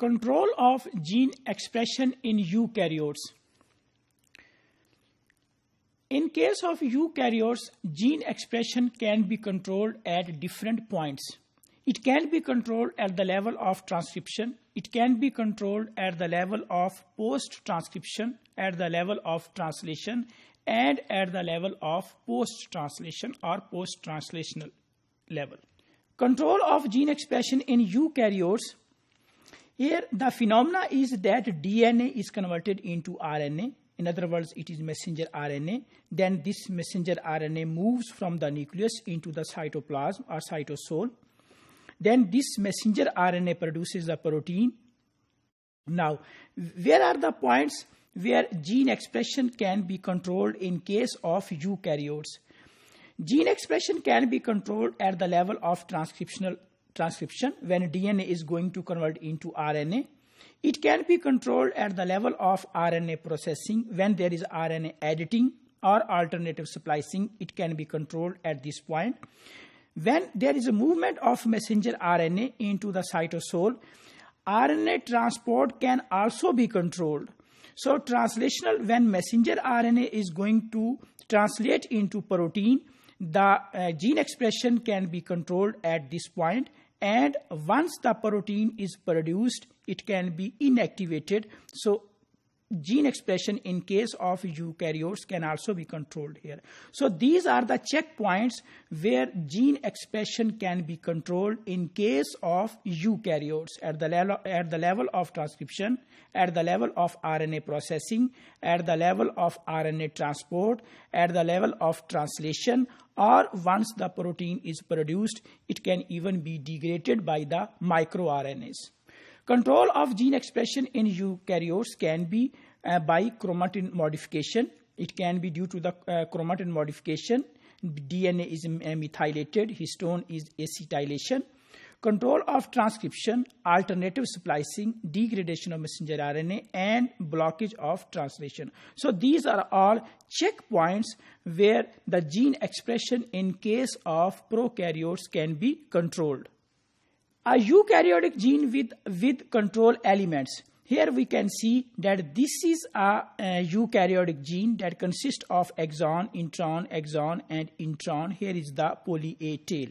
Control of gene expression in eukaryotes. In case of eukaryotes, gene expression can be controlled at different points. It can be controlled at the level of transcription. It can be controlled at the level of post-transcription, at the level of translation, and at the level of post-translation or post-translational level. Control of gene expression in eukaryotes. Here, the phenomena is that DNA is converted into RNA. In other words, it is messenger RNA. Then this messenger RNA moves from the nucleus into the cytoplasm or cytosol. Then this messenger RNA produces a protein. Now, where are the points where gene expression can be controlled in case of eukaryotes? Gene expression can be controlled at the level of transcription when DNA is going to convert into RNA. It can be controlled at the level of RNA processing when there is RNA editing or alternative splicing. It can be controlled at this point. When there is a movement of messenger RNA into the cytosol, RNA transport can also be controlled. So translational, when messenger RNA is going to translate into protein, the gene expression can be controlled at this point. And once the protein is produced, it can be inactivated. So gene expression in case of eukaryotes can also be controlled here. So these are the checkpoints where gene expression can be controlled in case of eukaryotes at the level of transcription, at the level of RNA processing, at the level of RNA transport, at the level of translation, or once the protein is produced, it can even be degraded by the microRNAs. Control of gene expression in eukaryotes can be by chromatin modification. It can be due to the chromatin modification. DNA is methylated, histone is acetylation. Control of transcription, alternative splicing, degradation of messenger RNA, and blockage of translation. So these are all checkpoints where the gene expression in case of prokaryotes can be controlled. A eukaryotic gene with control elements. Here we can see that this is a eukaryotic gene that consists of exon, exon, and intron. Here is the poly A tail.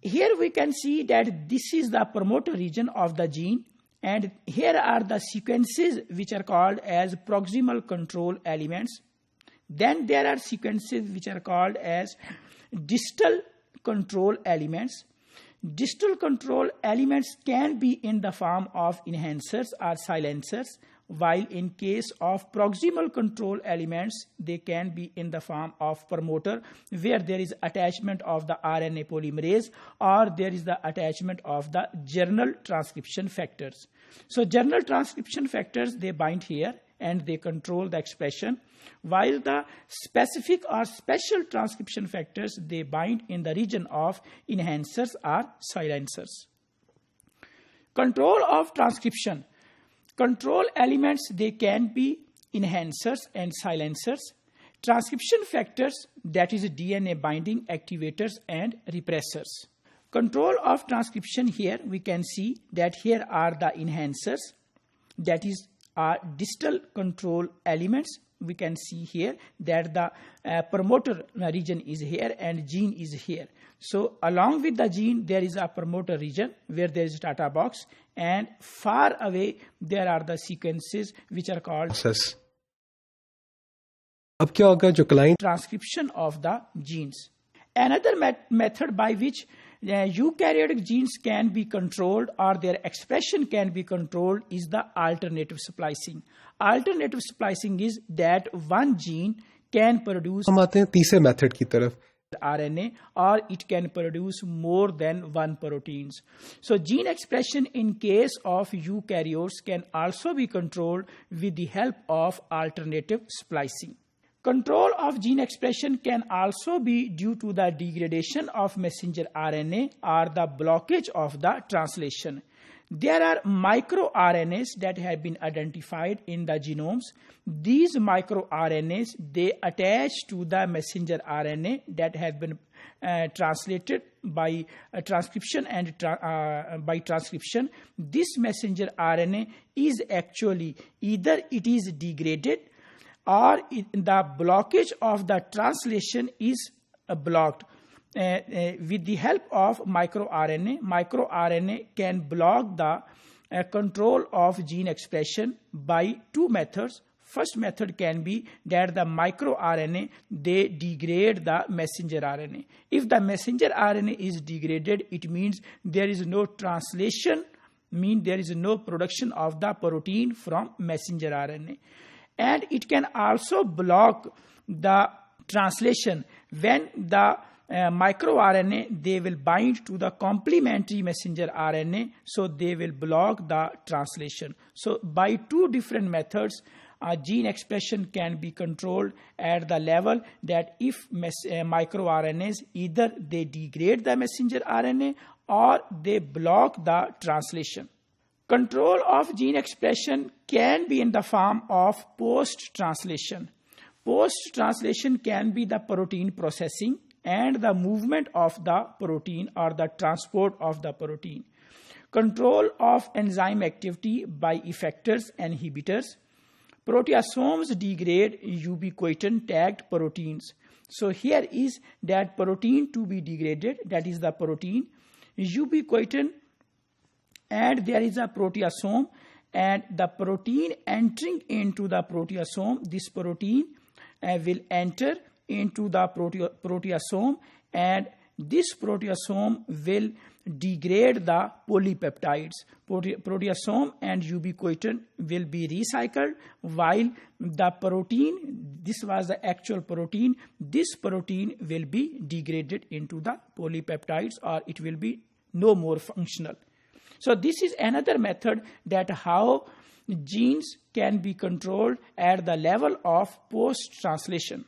Here we can see that this is the promoter region of the gene, and here are the sequences which are called as proximal control elements. Then there are sequences which are called as distal control elements. Distal control elements can be in the form of enhancers or silencers, while in case of proximal control elements, they can be in the form of promoter, where there is attachment of the RNA polymerase or there is the attachment of the journal transcription factors. So journal transcription factors, they bind here and they control the expression, while the specific or special transcription factors, they bind in the region of enhancers or silencers. Control of transcription. Control elements, they can be enhancers and silencers. Transcription factors, that is DNA binding activators and repressors. Control of transcription, here we can see that here are the enhancers, that is distal control elements. We can see here that the promoter region is here and gene is here. So along with the gene, there is a promoter region where there is data box, and far away there are the sequences which are called process. अब क्या होगा जो client transcription of the genes. Another method by which eukaryotic genes can be controlled or their expression can be controlled is the alternative splicing. Alternative splicing is that one gene can produce हम आते हैं तीसरे method की तरफ RNA, or it can produce more than one proteins. So gene expression in case of eukaryotes can also be controlled with the help of alternative splicing. Control of gene expression can also be due to the degradation of messenger RNA or the blockage of the translation. There are microRNAs that have been identified in the genomes. These microRNAs, they attach to the messenger RNA that has been translated by transcription and by transcription, this messenger RNA is actually either it is degraded or the blockage of the translation is blocked. With the help of microRNA can block the control of gene expression by two methods. First method can be that the microRNA, they degrade the messenger RNA. If the messenger RNA is degraded, it means there is no translation, there is no production of the protein from messenger RNA. And it can also block the translation when the microRNA, they will bind to the complementary messenger RNA, so they will block the translation. So by two different methods, gene expression can be controlled at the level that if microRNAs, either they degrade the messenger RNA or they block the translation. Control of gene expression can be in the form of post-translation. Post-translation can be the protein processing and the movement of the protein or the transport of the protein. Control of enzyme activity by effectors and inhibitors. Proteasomes degrade ubiquitin tagged proteins. So here is that protein to be degraded, that is the protein, ubiquitin, and there is a proteasome, and the protein entering into the proteasome, this protein will enter into the proteasome, and this proteasome will degrade the polypeptides. Proteasome and ubiquitin will be recycled, while the protein, this was the actual protein, this protein will be degraded into the polypeptides, or it will be no more functional. So this is another method that how genes can be controlled at the level of post-translation.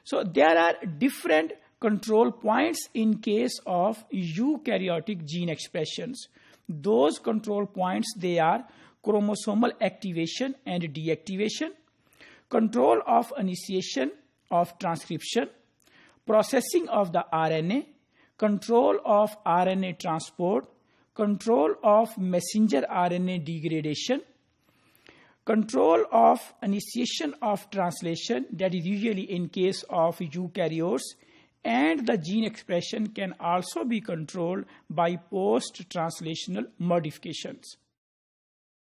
So there are different control points in case of eukaryotic gene expressions. Those control points, they are chromosomal activation and deactivation, control of initiation of transcription, processing of the RNA, control of RNA transport, control of messenger RNA degradation, control of initiation of translation, that is usually in case of eukaryotes, and the gene expression can also be controlled by post-translational modifications.